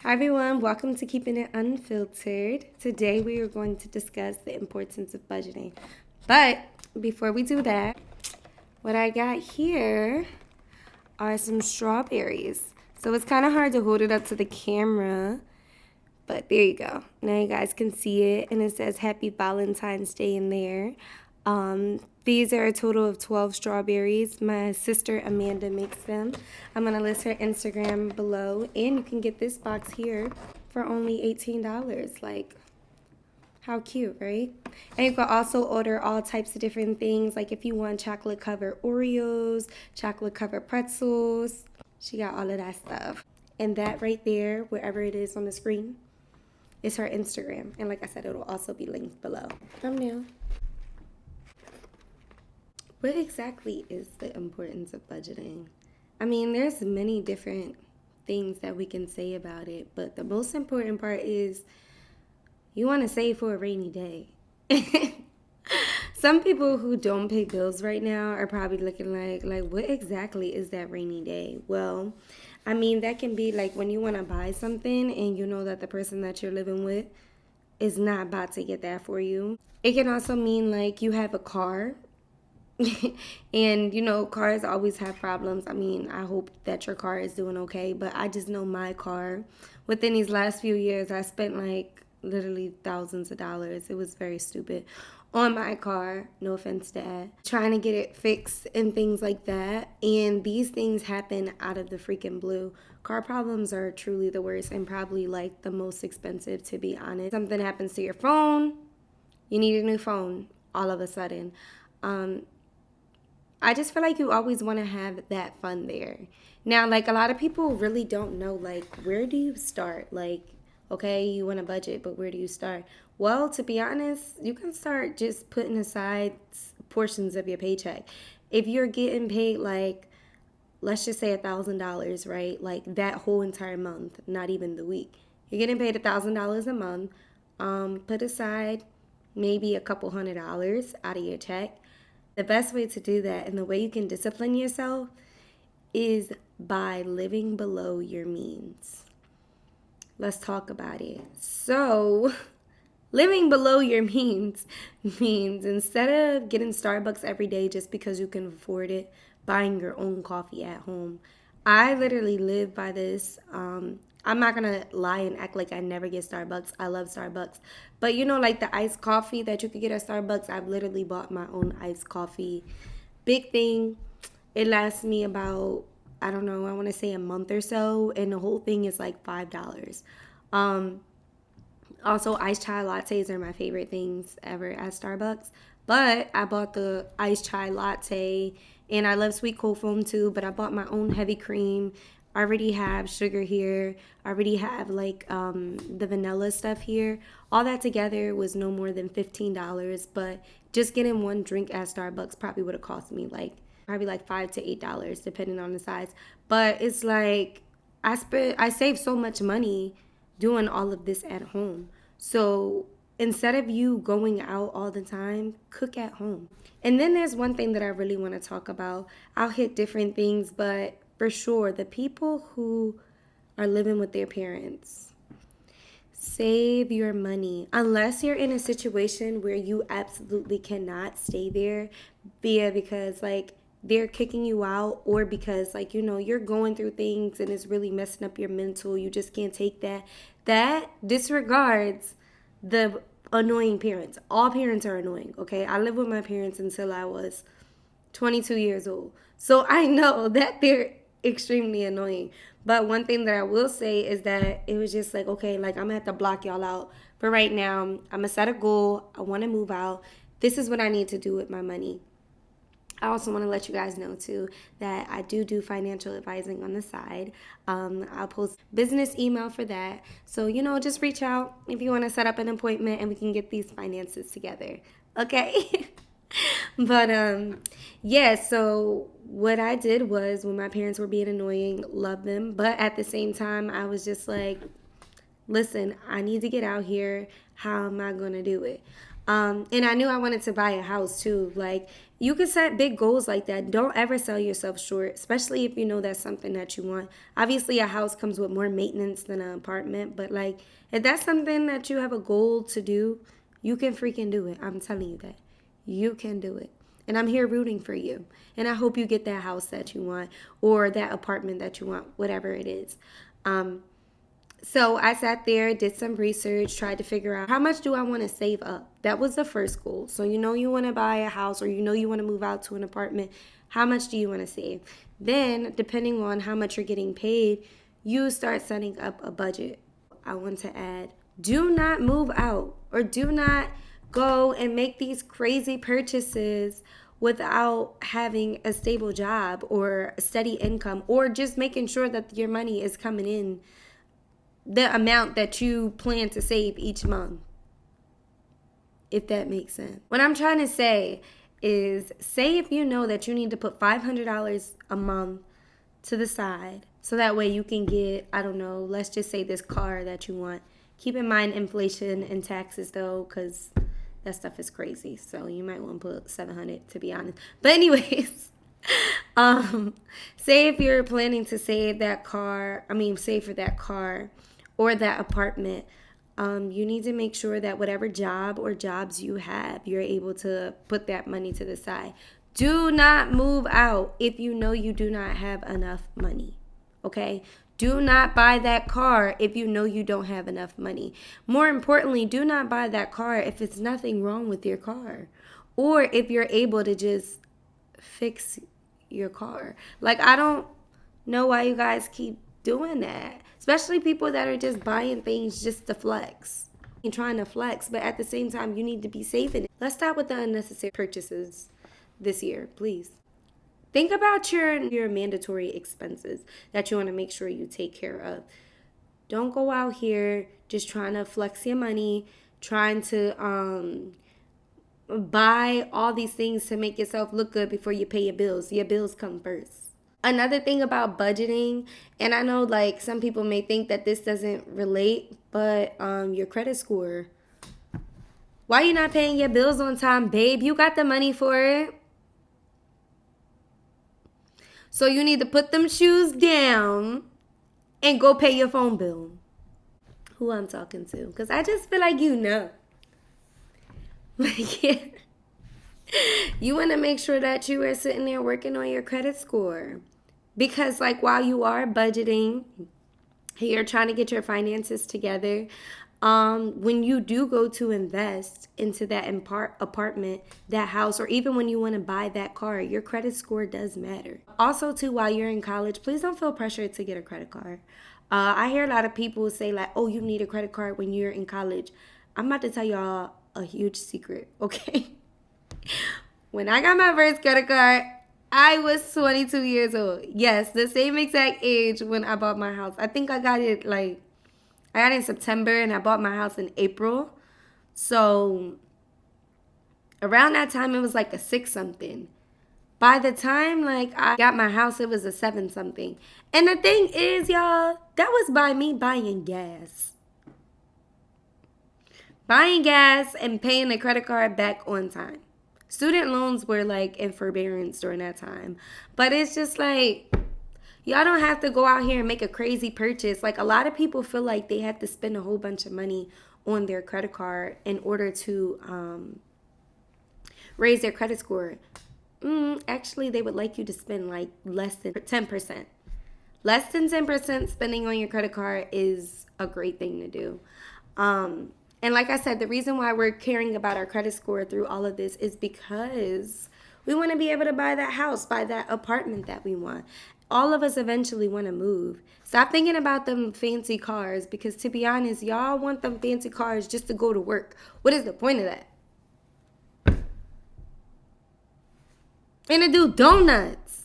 Hi everyone, welcome to Keeping It Unfiltered. Today we are going to discuss the importance of budgeting. But before we do that, what I got here are some strawberries. So it's kind of hard to hold it up to the camera, but there you go. Now you guys can see it, and it says Happy Valentine's Day in there. These are a total of 12 strawberries. My sister Amanda makes them. I'm going to list her Instagram below, and you can get this box here for only $18. Like, how cute, right? And you can also order all types of different things, like if you want chocolate covered Oreos, chocolate covered pretzels. She got all of that stuff. And that right there, wherever it is on the screen, is her Instagram. And like I said, it'll also be linked below. Thumbnail. What exactly is the importance of budgeting? I mean, there's many different things that we can say about it, but the most important part is you want to save for a rainy day. Some people who don't pay bills right now are probably looking like what exactly is that rainy day? Well, I mean, that can be like when you want to buy something and you know that the person that you're living with is not about to get that for you. It can also mean like you have a car and you know, cars always have problems. I mean, I hope that your car is doing okay, but I just know my car, within these last few years, I spent like literally thousands of dollars. It was very stupid on my car. No offense to that. Trying to get it fixed and things like that. And these things happen out of the freaking blue. Car problems are truly the worst and probably like the most expensive, to be honest. Something happens to your phone, you need a new phone all of a sudden. I just feel like you always want to have that fun there. Now, like a lot of people really don't know, like, where do you start? Like, okay, you want a budget, but where do you start? Well, to be honest, you can start just putting aside portions of your paycheck. If you're getting paid, like, let's just say $1,000, right? Like that whole entire month, not even the week. You're getting paid $1,000 a month. Put aside maybe a couple $100 out of your check. The best way to do that and the way you can discipline yourself is by living below your means. Let's talk about it. So, living below your means means instead of getting Starbucks every day just because you can afford it, buying your own coffee at home. I literally live by this. I'm not gonna lie and act like I never get Starbucks. I love Starbucks. But you know, like the iced coffee that you could get at Starbucks, I've literally bought my own iced coffee. Big thing. It lasts me about, I don't know, I want to say a month or so. And the whole thing is like $5. Also, iced chai lattes are my favorite things ever at Starbucks. But I bought the iced chai latte, and I love sweet cold foam too. But I bought my own heavy cream. I already have sugar here. I already have like the vanilla stuff here. All that together was no more than $15. But just getting one drink at Starbucks probably would have cost me like probably like $5 to $8 depending on the size. But it's like I saved so much money doing all of this at home. So instead of you going out all the time, cook at home. And then there's one thing that I really want to talk about. I'll hit different things, but for sure, the people who are living with their parents, save your money. Unless you're in a situation where you absolutely cannot stay there, be it because like they're kicking you out or because like you know you're going through things and it's really messing up your mental, you just can't take that disregards the annoying parents. All parents are annoying, okay? I lived with my parents until I was 22 years old, so I know that they're extremely annoying. But one thing that I will say is that it was just like, okay, like I'm gonna have to block y'all out for right now. I'm gonna set a goal. I want to move out. This is what I need to do with my money. I also want to let you guys know too that I do financial advising on the side. I'll post business email for that. So, you know, just reach out if you want to set up an appointment and we can get these finances together. Okay? But yeah, so what I did was when my parents were being annoying, love them, but at the same time I was just like, listen, I need to get out here. How am I going to do it? And I knew I wanted to buy a house too. Like, you can set big goals like that. Don't ever sell yourself short, especially if you know that's something that you want. Obviously, a house comes with more maintenance than an apartment, but like, if that's something that you have a goal to do, you can freaking do it. I'm telling you that. You can do it. And I'm here rooting for you. And I hope you get that house that you want or that apartment that you want, whatever it is. So I sat there, did some research, tried to figure out how much do I want to save up. That was the first goal. So you want to buy a house or you want to move out to an apartment. How much do you want to save? Then, depending on how much you're getting paid, you start setting up a budget. I want to add, do not move out or do not go and make these crazy purchases without having a stable job or a steady income or just making sure that your money is coming in the amount that you plan to save each month, if that makes sense. What I'm trying to say is, say if you know that you need to put $500 a month to the side so that way you can get, I don't know, let's just say this car that you want. Keep in mind inflation and taxes though, because that stuff is crazy. So you might want to put $700 to be honest. But anyways, say if you're planning to save for that car or that apartment, you need to make sure that whatever job or jobs you have, you're able to put that money to the side. Do not move out if you know you do not have enough money, okay? Do not buy that car if you know you don't have enough money. More importantly, do not buy that car if it's nothing wrong with your car or if you're able to just fix your car. Like, I don't know why you guys keep doing that. Especially people that are just buying things just to flex. You're trying to flex, but at the same time, you need to be saving it. Let's stop with the unnecessary purchases this year, please. Think about your mandatory expenses that you want to make sure you take care of. Don't go out here just trying to flex your money, trying to buy all these things to make yourself look good before you pay your bills. Your bills come first. Another thing about budgeting, and I know like some people may think that this doesn't relate, but your credit score. Why you not paying your bills on time, babe? You got the money for it. So you need to put them shoes down and go pay your phone bill. Who I'm talking to? Because I just feel like you know. Like, yeah. You want to make sure that you are sitting there working on your credit score. Because, like, while you are budgeting, you're trying to get your finances together, when you do go to invest into that apartment, that house, or even when you want to buy that car, your credit score does matter. Also, too, while you're in college, please don't feel pressured to get a credit card. I hear a lot of people say, like, oh, you need a credit card when you're in college. I'm about to tell y'all a huge secret, okay? When I got my first credit card, I was 22 years old. Yes, the same exact age when I bought my house. I think I got it in September and I bought my house in April. So around that time, it was like a 6 something. By the time like I got my house, it was a 7 something. And the thing is, y'all, that was by me buying gas. Buying gas and paying the credit card back on time. Student loans were like in forbearance during that time. But it's just like, y'all don't have to go out here and make a crazy purchase. Like, a lot of people feel like they have to spend a whole bunch of money on their credit card in order to raise their credit score. Actually, they would like you to spend like less than 10%. Less than 10% spending on your credit card is a great thing to do. And like I said, the reason why we're caring about our credit score through all of this is because we want to be able to buy that house, buy that apartment that we want. All of us eventually want to move. Stop thinking about them fancy cars, because to be honest, y'all want them fancy cars just to go to work. What is the point of that? And to do donuts.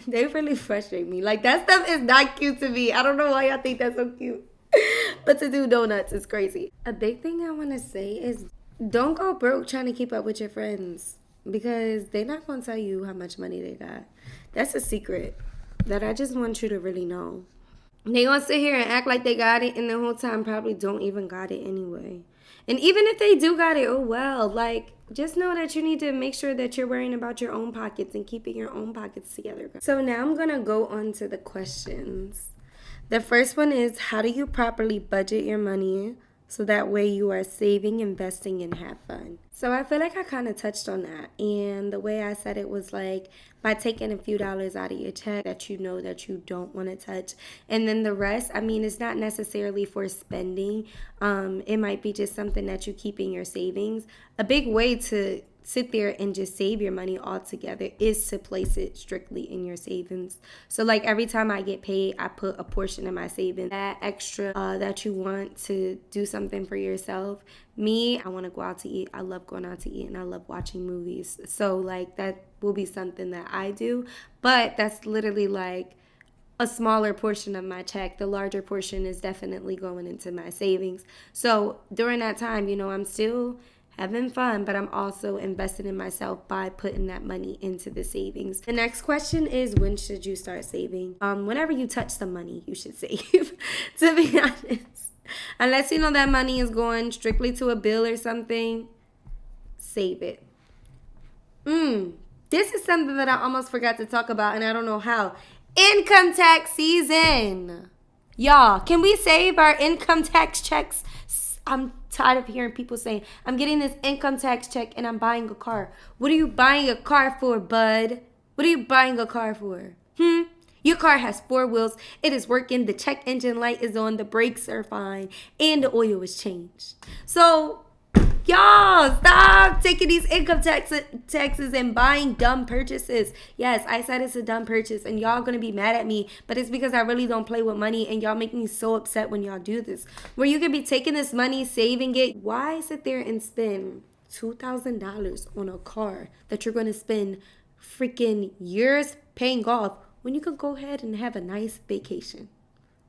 They really frustrate me. Like, that stuff is not cute to me. I don't know why y'all think that's so cute. But to do donuts is crazy. A big thing I want to say is don't go broke trying to keep up with your friends, because they're not going to tell you how much money they got. That's a secret that I just want you to really know. They going to sit here and act like they got it, and the whole time probably don't even got it anyway. And even if they do got it, oh well. Like, just know that you need to make sure that you're worrying about your own pockets and keeping your own pockets together. So now I'm going to go on to the questions. The first one is, how do you properly budget your money so that way you are saving, investing, and have fun? So I feel like I kind of touched on that. And the way I said it was like by taking a few dollars out of your check that you know that you don't want to touch. And then the rest, I mean, it's not necessarily for spending. It might be just something that you keep in your savings. A big way to sit there and just save your money altogether is to place it strictly in your savings. So like every time I get paid, I put a portion of my savings. That extra that you want to do something for yourself. Me, I want to go out to eat. I love going out to eat and I love watching movies. So like that will be something that I do. But that's literally like a smaller portion of my check. The larger portion is definitely going into my savings. So during that time, I'm still having fun, but I'm also investing in myself by putting that money into the savings. The next question is, when should you start saving? Whenever you touch some money, you should save, to be honest. Unless you know that money is going strictly to a bill or something, save it. This is something that I almost forgot to talk about, and I don't know how. Income tax season. Y'all, can we save our income tax checks? I'm tired of hearing people saying, I'm getting this income tax check and I'm buying a car. What are you buying a car for, bud? What are you buying a car for? Your car has 4 wheels. It is working. The check engine light is on. The brakes are fine. And the oil is changed. So, y'all, stop taking these income taxes and buying dumb purchases. Yes, I said it's a dumb purchase, and y'all gonna be mad at me, but it's because I really don't play with money, and y'all make me so upset when y'all do this. Where you could be taking this money, saving it. Why sit there and spend $2,000 on a car that you're gonna spend freaking years paying off when you could go ahead and have a nice vacation?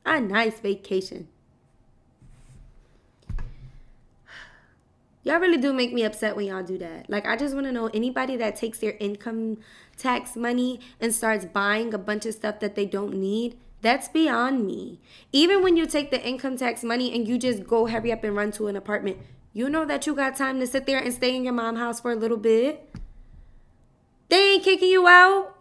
A nice vacation. Y'all really do make me upset when y'all do that. Like, I just want to know, anybody that takes their income tax money and starts buying a bunch of stuff that they don't need, that's beyond me. Even when you take the income tax money and you just go hurry up and run to an apartment, you know that you got time to sit there and stay in your mom's house for a little bit. They ain't kicking you out.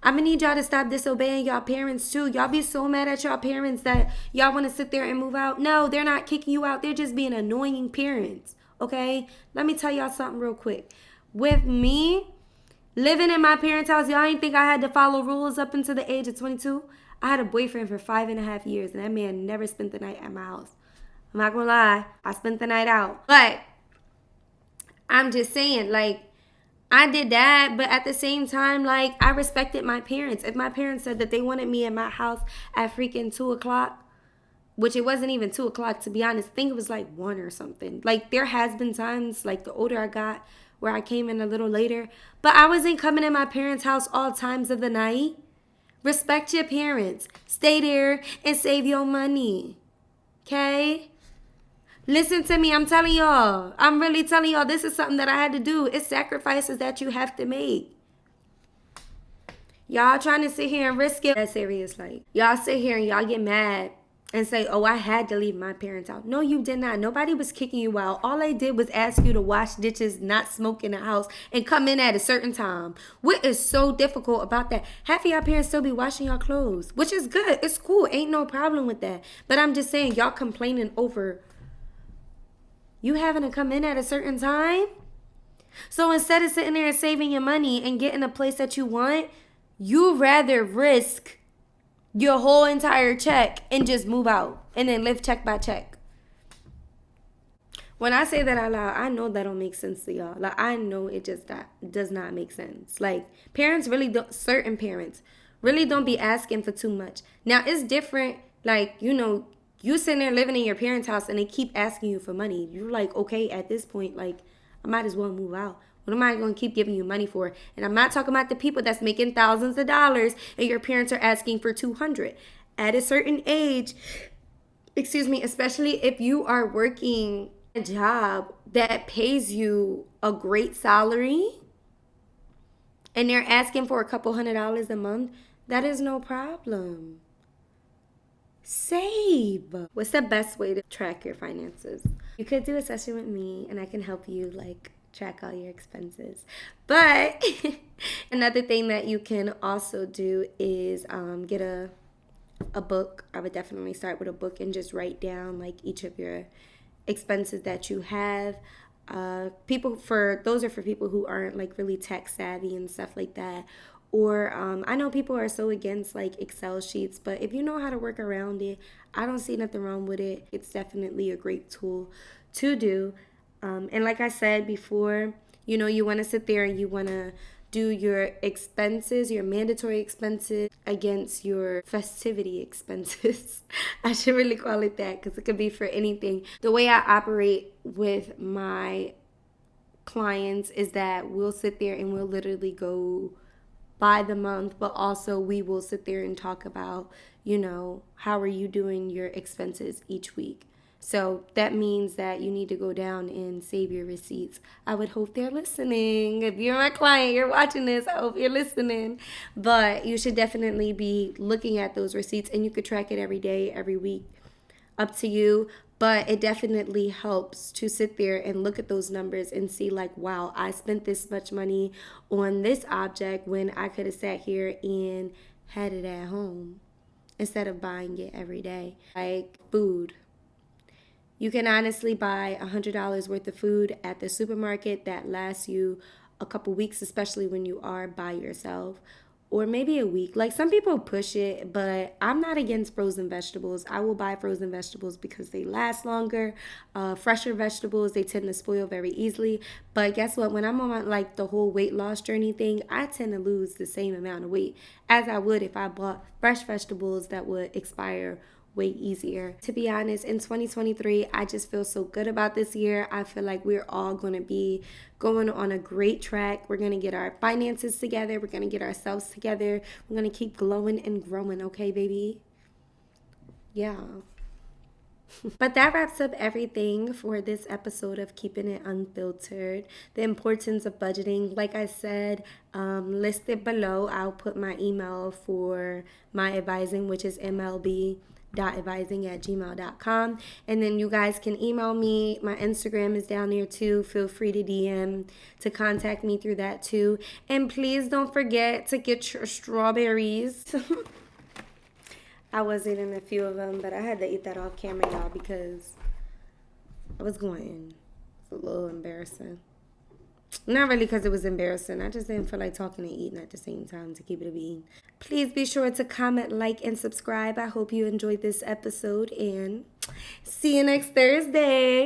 I'm gonna need y'all to stop disobeying y'all parents too. Y'all be so mad at y'all parents that y'all want to sit there and move out. No, they're not kicking you out. They're just being annoying parents. Okay? Let me tell y'all something real quick. With me living in my parents' house, y'all ain't think I had to follow rules up until the age of 22? I had a boyfriend for 5.5 years, and that man never spent the night at my house. I'm not gonna lie. I spent the night out. But I'm just saying, like, I did that, but at the same time, like, I respected my parents. If my parents said that they wanted me in my house at freaking 2 o'clock, which it wasn't even 2 o'clock, to be honest, I think it was like 1 or something. Like, there has been times, like, the older I got, where I came in a little later, but I wasn't coming in my parents' house all times of the night. Respect your parents. Stay there and save your money. Okay? Listen to me, I'm telling y'all. I'm really telling y'all, this is something that I had to do. It's sacrifices that you have to make. Y'all trying to sit here and risk it. That's serious. Like, y'all sit here and y'all get mad and say, oh, I had to leave my parents out. No, you did not. Nobody was kicking you out. All they did was ask you to wash dishes, not smoke in the house, and come in at a certain time. What is so difficult about that? Half of y'all parents still be washing y'all clothes, which is good. It's cool. Ain't no problem with that. But I'm just saying, y'all complaining over you having to come in at a certain time? So instead of sitting there and saving your money and getting a place that you want, you rather risk your whole entire check and just move out and then live check by check. When I say that out loud, I know that don't make sense to y'all. Like, I know it just does not make sense. Like, parents really don't, certain parents really don't be asking for too much. Now, it's different, like, you sitting there living in your parents' house and they keep asking you for money. You're like, okay, at this point, like, I might as well move out. What am I going to keep giving you money for? And I'm not talking about the people that's making thousands of dollars and your parents are asking for $200. At a certain age, especially if you are working a job that pays you a great salary and they're asking for a couple $100s a month, that is no problem. Save. What's the best way to track your finances? You could do a session with me and I can help you like track all your expenses. But another thing that you can also do is get a book. I would definitely start with a book and just write down like each of your expenses that you have. People for those are for people who aren't like really tech savvy and stuff like that. Or I know people are so against like Excel sheets, but if you know how to work around it, I don't see nothing wrong with it. It's definitely a great tool to do. And like I said before, you want to sit there and you want to do your expenses, your mandatory expenses against your festivity expenses. I should really call it that because it could be for anything. The way I operate with my clients is that we'll sit there and we'll literally go by the month, but also we will sit there and talk about, how are you doing your expenses each week. So that means that you need to go down and save your receipts. I would hope they're listening. If you're my client, you're watching this, I hope you're listening. But you should definitely be looking at those receipts and you could track it every day, every week, up to you. But it definitely helps to sit there and look at those numbers and see like, wow, I spent this much money on this object when I could have sat here and had it at home instead of buying it every day. Like food. You can honestly buy $100 worth of food at the supermarket that lasts you a couple weeks, especially when you are by yourself, or maybe a week. Like some people push it, but I'm not against frozen vegetables. I will buy frozen vegetables because they last longer. Fresher vegetables, they tend to spoil very easily. But guess what? When I'm on like the whole weight loss journey thing, I tend to lose the same amount of weight as I would if I bought fresh vegetables that would expire way easier. To be honest, in 2023, I just feel so good about this year. I feel like we're all going to be going on a great track. We're going to get our finances together. We're going to get ourselves together. We're going to keep glowing and growing, okay, baby? Yeah. But that wraps up everything for this episode of Keeping It Unfiltered. The importance of budgeting. Like I said, listed below, I'll put my email for my advising, which is mlb.advising@gmail.com. And then you guys can email me. My Instagram is down there too. Feel free to DM to contact me through that too. And please don't forget to get your strawberries. I was eating a few of them, but I had to eat that off camera, y'all, because I was going. It's a little embarrassing. Not really because it was embarrassing. I just didn't feel like talking and eating at the same time to keep it a bean. Please be sure to comment, like, and subscribe. I hope you enjoyed this episode, and see you next Thursday.